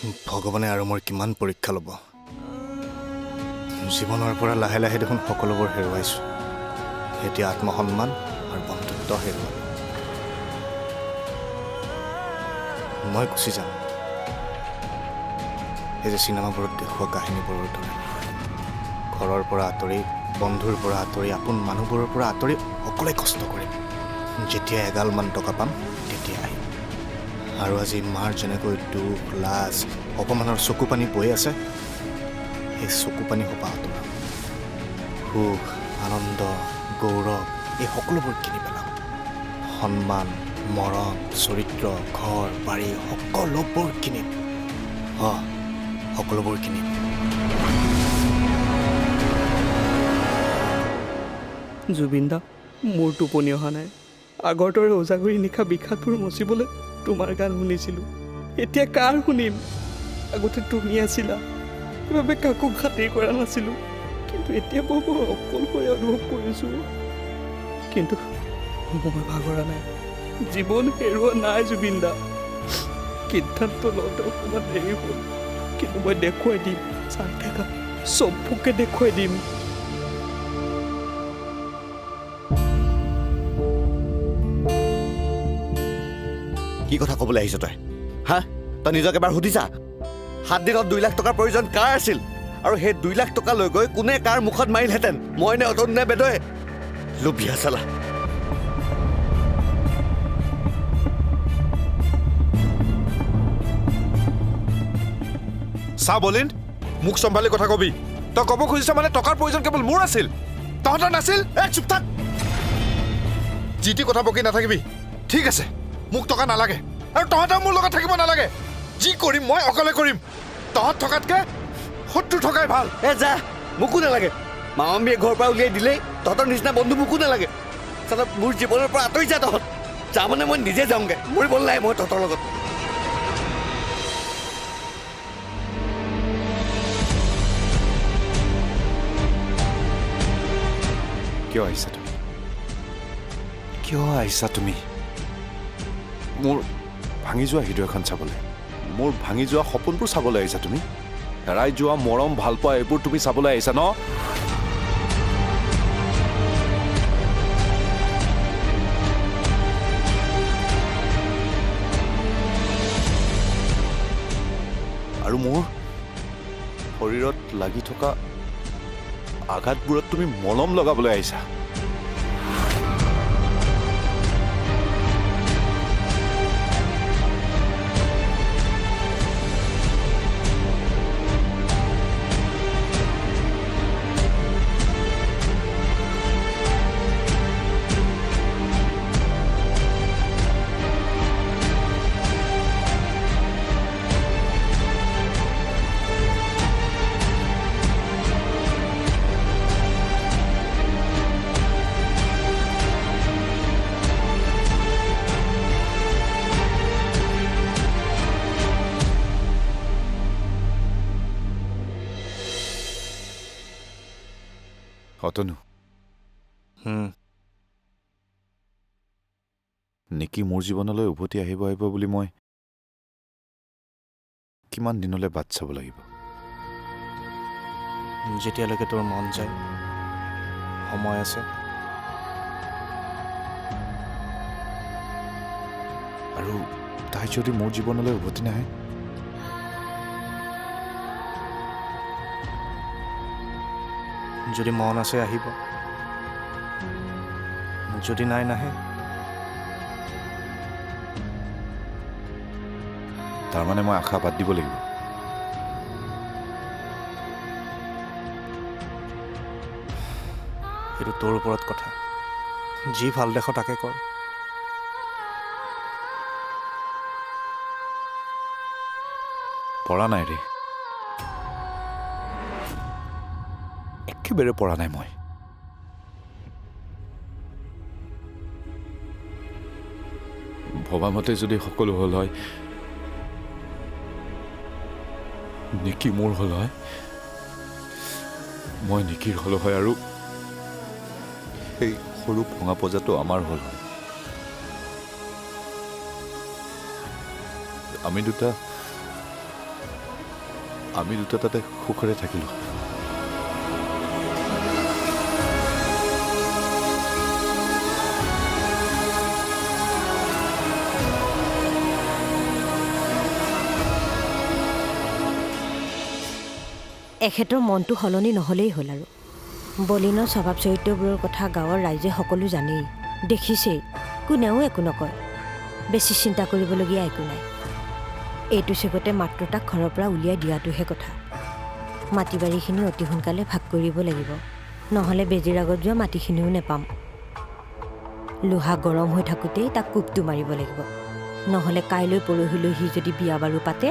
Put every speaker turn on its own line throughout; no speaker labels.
ভগৱানে আৰু মোৰ কিমান পৰীক্ষা ল'ব। জীৱনৰ পৰা লাহে লাহে দেখোন সকলোবোৰ হেৰুৱাইছোঁ। এতিয়া আত্মসন্মান আৰু বন্ধুত্ব হেৰুৱালোঁ। মই গুচি যাম এই যে চিনেমাবোৰত দেখুওৱা কাহিনীবোৰৰ দৰে, ঘৰৰ পৰা আঁতৰি, বন্ধুৰ পৰা আঁতৰি, আপোন মানুহবোৰৰ পৰা আঁতৰি অকলে কষ্ট কৰিম। যেতিয়া এগালমান টকা পাম তেতিয়া আহিম। আৰু আজি মাৰ যেনেকৈ দুখ, লাজ, অপমানৰ চকু পানী বৈ আছে, সেই চকু পানী সোপা আঁতৰাম। সুখ, আনন্দ, গৌৰৱ এই সকলোবোৰ কিনি পেলাম। সন্মান, মৰম, চৰিত্ৰ, ঘৰ, বাৰী সকলোবোৰ কিনিম। সকলোবোৰ কিনিম।
জুবিন দা, মোৰ টোপনি অহা নাই। আগৰ দৰে ওজাগুৰি নিশা বিষাদবোৰ মচিবলৈ তোমাৰ গান শুনিছিলোঁ। এতিয়া কাৰ শুনিম? আগতে তুমি আছিলা, সেইবাবে কাকো খাতিৰ কৰা নাছিলোঁ। কিন্তু এতিয়া মই অকলশৰে অনুভৱ কৰিছোঁ। কিন্তু মই ভাগৰা নাই, জীৱন হেৰুওৱা নাই জুবিন দা। সিদ্ধান্ত লওঁতে অকণমান দেৰি হ'ল, কিন্তু মই দেখুৱাই দিম। চাই থাকা, চবকে দেখুৱাই দিম।
কি কথা ক'বলৈ আহিছ তই? তই নিজক এবাৰ সুধিছা? 7 দিনত 2 লাখ টকাৰ প্ৰয়োজন কাৰ আছিল? আৰু সেই 2 লাখ টকা লৈ গৈ কোনে কাৰ মুখত মাৰিলহেঁতেন? মই নে অতন নে বেদয়ে? লোভিয়া চালা।
চা বলিন, মোক চম্ভালি কথা কবি। তই ক'ব খুজিছ মানে টকাৰ প্ৰয়োজন কেৱল মোৰ আছিল, তহঁতৰ নাছিল?
চুপ থাক।
যি টি কথা বকি নাথাকিবি, ঠিক আছে? মোক টকা নালাগে আৰু তহঁতেও মোৰ লগত থাকিব নালাগে। যি কৰিম মই অকলে কৰিম। তহঁত থকাতকে শত্ৰু থকাই ভাল।
যা, মোকো নালাগে। মামামীয়ে ঘৰৰ পৰা উলিয়াই দিলেই তহঁতৰ নিচিনা বন্ধু মোকো নালাগে। চালা, মোৰ জীৱনৰ পৰা আঁতৰি যা তহঁত। যা মানে মই নিজে যাওঁগে, মৰিব নাই মই তহঁতৰ লগত।
কিয় আহিছা তুমি? কিয় আহিছা তুমি? মোৰ ভাঙি যোৱা হৃদয়খন চাবলৈ, মোৰ ভাঙি যোৱা সপোনবোৰ চাবলৈ আহিছা তুমি? হেৰাই যোৱা মৰম, ভালপোৱা এইবোৰ তুমি চাবলৈ আহিছা ন? আৰু মোৰ শৰীৰত লাগি থকা আঘাতবোৰত তুমি মলম লগাবলৈ আহিছা। অতনু, নিকি মোৰ জীৱনলৈ উভতি আহিব বুলি মই কিমান দিনলৈ বাট চাব লাগিব?
যেতিয়ালৈকে তোৰ মন যায়, সময় আছে।
আৰু তাই যদি মোৰ জীৱনলৈ উভতি নাহে?
যদি মন আছে আহিব, যদি নাই নাহে।
তাৰমানে মই আশা বাদ দিব লাগিব?
সেইটো তোৰ ওপৰত কথা। যি ভাল দেখো তাকে কৰ।
পৰা নাই ৰে, একেবাৰে পৰা নাই মই। ভবামতে যদি সকলো হ'ল হয়, নিকি মোৰ হ'ল হয়, মই নিকিৰ হ'লো হয়, আৰু সেই সৰু ভঙা পজাটো আমাৰ হ'ল হয়। আমি দুটা আমি দুটা তাতে সুখৰে থাকিলোঁ।
এখেতৰ মনটো সলনি নহ'লেই হ'ল আৰু বলিনৰ স্বভাৱ চৰিত্ৰবোৰৰ কথা গাঁৱৰ ৰাইজে সকলো জানেই, দেখিছেই, কোনেও একো নকয়। বেছি চিন্তা কৰিবলগীয়া একো নাই। এইটো চেগতে মাত্ৰ তাক ঘৰৰ পৰা উলিয়াই দিয়াটোহে কথা। মাটি বাৰীখিনি অতি সোনকালে ভাগ কৰিব লাগিব, নহ'লে বেজীৰ আগত যোৱা মাটিখিনিও নেপাম। লোহা গৰম হৈ থাকোঁতেই তাক কোবটো মাৰিব লাগিব, নহ'লে কাইলৈ পৰহিলৈ সি যদি বিয়া বাৰু পাতে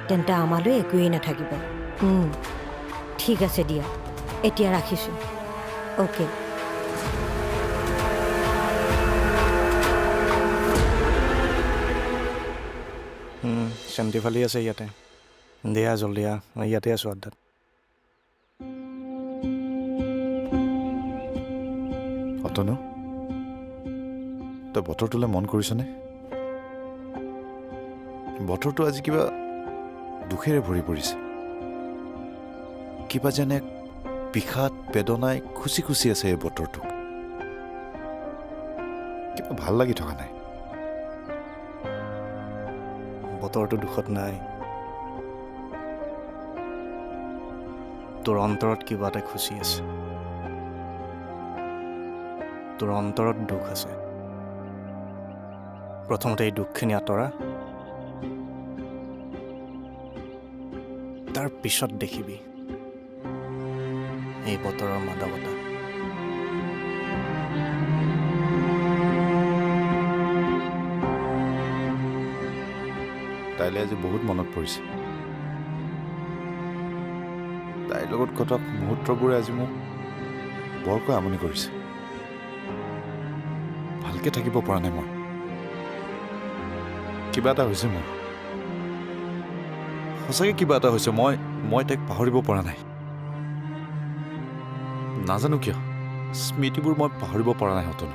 তেন্তে আমালৈ একোৱেই নাথাকিব। ঠিক আছে দিয়া, এতিয়া ৰাখিছোঁ। অ'কে।
চেন্টি ফালি আছে ইয়াতে, দিয়া জল্দি আহ, মই ইয়াতে আছোঁ আড্ডাত।
অতনু, তই বতৰটোলৈ মন কৰিছনে? বতৰটো আজি কিবা দুখেৰে ভৰি পৰিছে। কিবা যেনে বিষাদ বেদনাই খুচি খুচি আছে এই বতৰটো। কিবা ভাল লাগি থকা নাই।
বতৰটো দুখত নাই, তোৰ অন্তৰত কিবা এটা খুচি আছে, তোৰ অন্তৰত দুখ আছে। প্ৰথমতে এই দুখখিনি আঁতৰা, তাৰ পিছত দেখিবি এই বতৰৰ মাদকতা।
তাইলৈ আজি বহুত মনত পৰিছে। তাইৰ লগত কটোৱা মুহূৰ্তবোৰে আজি মোক বৰকৈ আমনি কৰিছে। ভালকৈ থাকিব পৰা নাই মই। কিবা এটা হৈছে মোৰ, সঁচাকৈ কিবা এটা হৈছে। মই তাইক পাহৰিব পৰা নাই। নাজানো কিয় স্মৃতিবোৰ মই পাহৰিব পৰা নাই। হতনো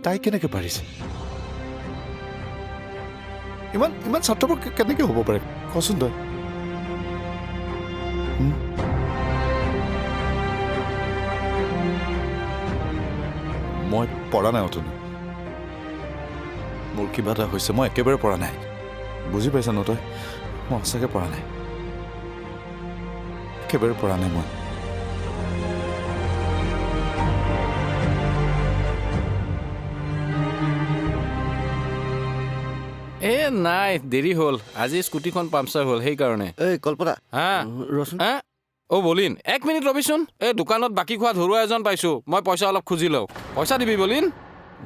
তাই কেনেকৈ পাৰিছে? ইমান স্বাৰ্থপৰ কেনেকৈ হ'ব পাৰে কচোন তই? মই পৰা নাই অতনু, মোৰ কিবা এটা হৈছে। মই একেবাৰে পৰা নাই। বুজি পাইছ ন তই? মই সঁচাকৈ পৰা নাই, একেবাৰে পৰা নাই মই।
নাই, দেৰি হ'ল। আজি স্কুটিখন পামচাৰ হ'ল, সেইকাৰণে।
এই কল্পনা,
হা
ৰচোন।
হা অ' বলিন, 1 মিনিট ৰবিচোন। এই দোকানত বাকী খোৱা ধৰুৱা এজন পাইছোঁ, মই পইচা অলপ খুজি লওঁ। পইচা দিবি বলিন।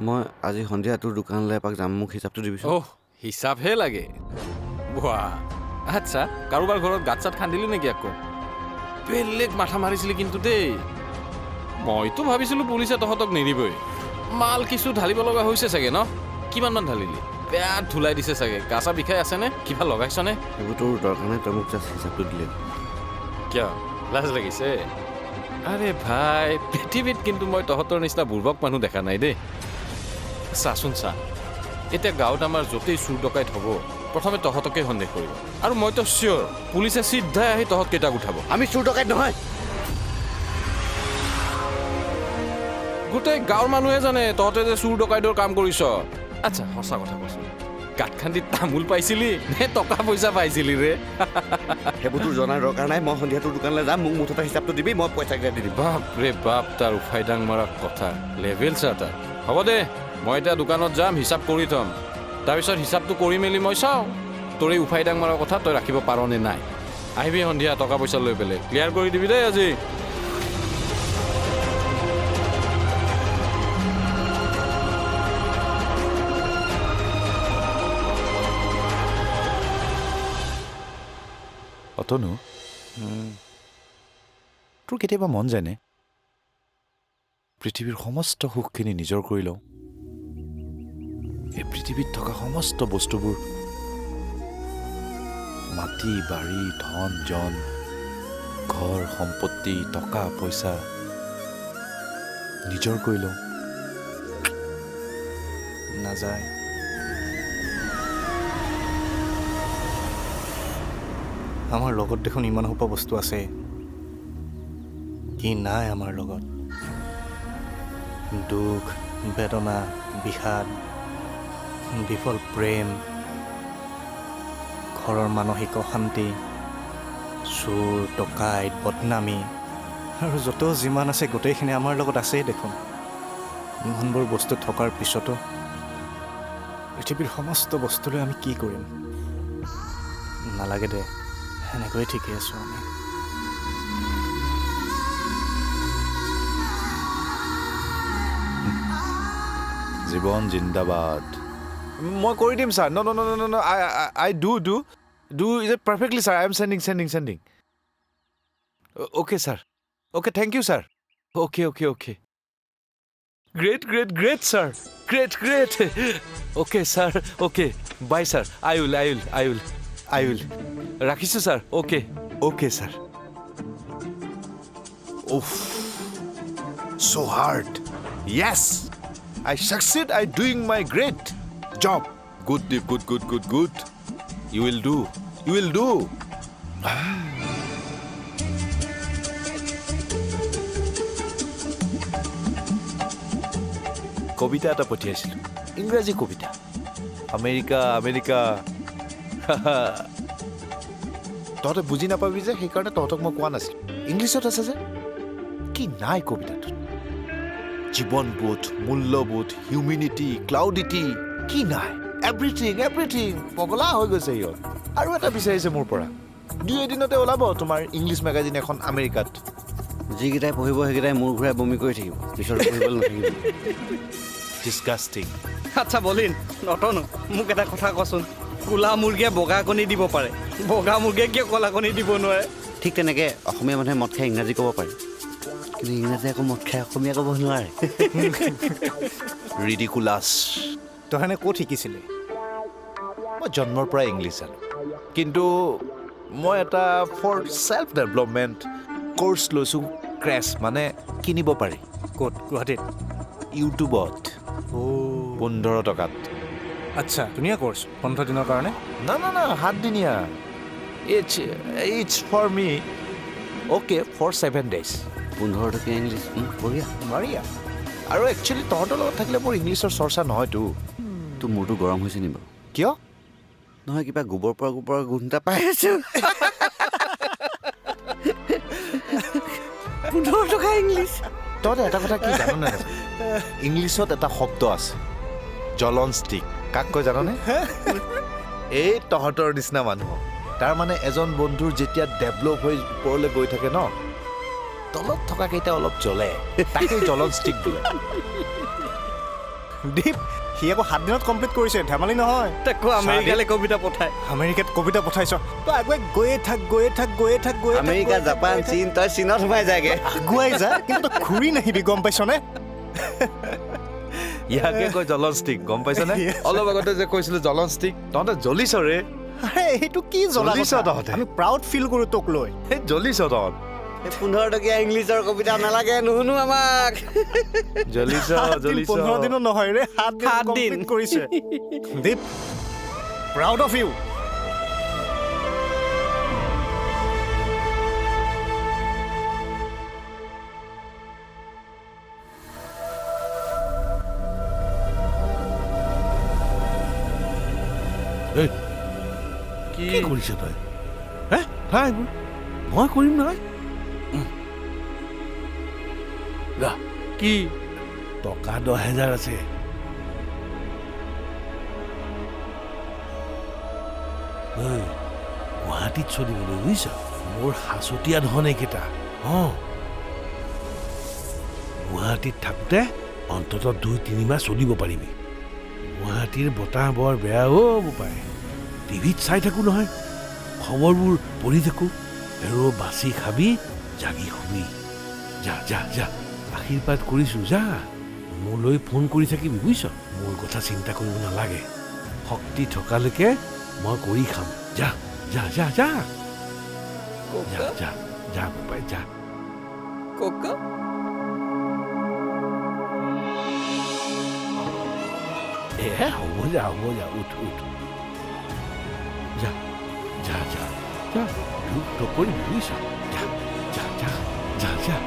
মই আজি সন্ধিয়া তোৰ দোকানলৈ এপাক যাম, মোক হিচাপটো দিবিচোন।
অহ, হিচাপহে লাগে। বাহ, আচ্ছা, কাৰোবাৰ ঘৰত গাঁত চাত খান্দিলি নেকি আকৌ? বেলেগ মাথা মাৰিছিলি কিন্তু দেই। মইতো ভাবিছিলোঁ পুলিচে তহঁতক নিদিবই। মাল কিছু ঢালিব লগা হৈছে চাগে ন? কিমানমান ঢালিলি? বেয়া ধুলাই দিছে চাগে। গা চা বিষাই আছেনে? কিবা লগাইছনে?
এইবোৰ তোৰ দৰকাৰ নাই, তই মোক জাষ্ট হিচাপটো দিলে।
কিয় লাজ লাগিছে? আৰে ভাই, পৃথিৱীত কিন্তু মই তহঁতৰ নিচিনা বুৰ্বক মানুহ দেখা নাই দেই। চাচোন চা, এতিয়া গাঁৱত আমাৰ য'তেই চুৰ ডকাইত হ'ব, প্ৰথমে তহঁতকে সন্দেহ কৰিব। আৰু মইতো চিয়'ৰ পুলিচে চিধাই আহি তহঁতকেইটাক উঠাব।
আমি চুৰ ডকাইত নহয়।
গোটেই গাঁৱৰ মানুহে জানে তহঁতে যে চুৰ ডকাইতৰ কাম কৰিছ। আচ্ছা, সঁচা কথা কৈছোঁ, গাঁত খান্দি তামোল পাইছিলি নে টকা পইচা পাইছিলি ৰে?
সেইবোৰ তোৰ জনাৰ দৰকাৰ নাই। মই সন্ধিয়া তোৰ দোকানলৈ যাম, মোক মুঠতে হিচাপটো দিবি, মই পইচাকেইটা দি দিম।
বাপ ৰে বাপ, তাৰ উফাইদাং মাৰা কথা, লেভেল চা তাৰ। হ'ব দে, মই এতিয়া দোকানত যাম, হিচাপ কৰি থ'ম। তাৰপিছত হিচাপটো কৰি মেলি মই চাওঁ তোৰ এই উফাইদাং মাৰা কথা তই ৰাখিব পাৰ নে নাই। আহিবি সন্ধিয়া টকা পইচা লৈ পেলাই, ক্লিয়াৰ কৰি দিবি দেই আজি।
অতনু, তোৰ কেতিয়াবা মন যায়নে পৃথিৱীৰ সমস্ত সুখখিনি নিজৰ কৰি লওঁ? এই পৃথিৱীত থকা সমস্ত বস্তুবোৰ, মাটি বাৰী ধন জন, ঘৰ সম্পত্তি টকা পইচা নিজৰ কৰি লওঁ।
নাযায়। আমাৰ লগত দেখোন ইমান সোপা বস্তু আছে, কি নাই আমাৰ লগত? দুখ, বেদনা, বিষাদ, বিফল প্ৰেম, ঘৰৰ মানসিক অশান্তি, চোৰ ডকাইত বদনামী আৰু যত যিমান আছে গোটেইখিনি আমাৰ লগত আছেই দেখোন। ইমানবোৰ বস্তু থকাৰ পিছতো পৃথিৱীৰ সমস্ত বস্তুলৈ আমি কি কৰিম? নালাগে দে, সেনেকৈয়ে ঠিকেই আছোঁ আমি।
জীৱন জিন্দাবাদ। মই কৰি দিম sir. No I do is it perfectly sir. I am sending. Okay sir, okay, thank you sir. Okay great sir, great okay sir, okay bye sir. I will ৰাখিছোঁ ছাৰ। Okay sir. উফ, so hard. Yes, I succeed. I doing my great job. Good, Deep. Good. You will do. কবিতা এটা পঠিয়াইছিলোঁ, ইংৰাজী কবিতা। America তহঁতে বুজি নাপাবি যে, সেইকাৰণে তহঁতক মই কোৱা নাছিলোঁ। ইংলিছত আছে যে, কি নাই কবিতাটোত? জীৱনবোধ, মূল্যবোধ, হিউমিনিটি, ক্লাউডিটি, কি নাই? এভৰিথিং পগলা হৈ গৈছে সিহঁত। আৰু এটা বিচাৰিছে মোৰ পৰা, 2 এদিনতে ওলাব তোমাৰ ইংলিছ মেগাজিন এখন আমেৰিকাত।
যিকেইটাই পঢ়িব সেইকেইটাই মূৰ ঘূৰাই বমি কৰি থাকিব, পিছত পঢ়িবলৈ নাথাকিব।
ডিছকাষ্টিং।
আচ্ছা বলিন, নতনো মোক এটা কথা কচোন, ক'লা মুৰ্গীয়ে বগা কণী দিব পাৰে, বগা মুৰ্গীয়ে কিয় ক'লা কণী দিব নোৱাৰে?
ঠিক তেনেকৈ অসমীয়া মানুহে মদ খাই ইংৰাজী ক'ব পাৰে, কিন্তু ইংৰাজী আকৌ মদ খাই অসমীয়া ক'ব নোৱাৰে।
ৰিডিকুলাছ।
তহঁতে ক'ত শিকিছিলি?
মই জন্মৰ পৰা ইংলিছ জানো, কিন্তু মই এটা ফৰ ছেল্ফ ডেভেলপমেণ্ট কোৰ্চ লৈছোঁ, ক্ৰেছ, মানে কিনিব পাৰি।
ক'ত? গুৱাহাটীত?
ইউটিউবত 15 টকাত।
আচ্ছা, ধুনীয়া ক'ৰ্চ, 15 দিনৰ কাৰণে?
না 7 দিনীয়া। It's for me, okay, for 7 days।
15 টকীয়া ইংলিছ বঢ়িয়া।
মাৰিয়া। আৰু একচুৱেলি তহঁতৰ লগত থাকিলে মোৰ ইংলিছৰ চৰ্চা নহয়তো।
তোৰ মূৰটো গৰম হৈছে নি বাৰু?
কিয়?
নহয়, কিবা গোবৰ পৰা গোন্ধ এটা পাই আছো।
15 টকা ইংলিছ।
তহঁতে এটা কথা কি জান নাই? ইংলিছত এটা শব্দ আছে, জ্বলন ষ্টিক। কাক কয় জাননে? এই তহঁতৰ নিচিনা মানুহ। তাৰমানে এজন বন্ধুৰ যেতিয়া ডেভেলপ হৈ ওপৰলৈ গৈ থাকে ন, তলত থকা কেইটা অলপ জ্বলে, তাকে জ্বলন ষ্টিক বোলে।
দীপ, সি আকৌ 7 দিনত কমপ্লিট কৰিছে, ধেমালি নহয়।
তাকো আমেৰিকালৈ কবিতা পঠায়।
আমেৰিকাত কবিতা পঠাইছ, তই আগুৱাই গৈয়ে থাক।
আমেৰিকা, জাপান, চীন, তই চীনত সোমাই যায়গে।
আগুৱাই যা, কিন্তু তই ঘূৰি নাহিবি, গম পাইছনে?
ইয়াকে কয় জ্বলন ষ্টিক, গম পাইছনে? অলপ আগতে যে কৈছিলো জ্বলন ষ্টিক, তহঁতে জ্বলিছ ৰে।
আৰে এইটো কি জ্বলা
জ্বলিছ
কথা?
তহঁতে।
আমি প্ৰাউড ফিল কৰোঁ তোক লৈ।
এই জ্বলিছ তহঁত।
15 টকীয়া ইংলিছৰ কবিতা নালাগে, নুশুনো আমাক।
জ্বলিছ
15 দিনো নহয় ৰে, 7 দিন
সাত দিন।
কমপ্লিট কৰিছে। দীপ, প্ৰাউড অফ ইউ।
কি কৰিছ তই? নাই, মই কৰিম নহয়।
কি?
টকা 10,000 আছে। গুৱাহাটীত চলিবলৈ বুজিছ, মোৰ সাঁচতীয়া ধন এইকেইটা। গুৱাহাটীত থাকোঁতে অন্ততঃ 2-3 মাহ চলিব পাৰিবি। গুৱাহাটীৰ বতাহ বৰ বেয়া বোপাই। টিভিত চাই থাকোঁ নহয়, খবৰবোৰ পঢ়ি থাকোঁ। আৰু বাচি খাবি, জাগি শুবি। যা, আশীৰ্বাদ কৰিছোঁ, যা। মোলৈ ফোন কৰি থাকিবি বুজিছ। মোৰ কথা চিন্তা কৰিব নালাগে, শক্তি থকালৈকে মই কৰি খাম। যা বোপাই, যা।
ককা
হ'ব যা, উঠ। যা। দুখ নকৰি বুজিছা যা যা যা যা যা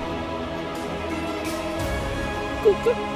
ককা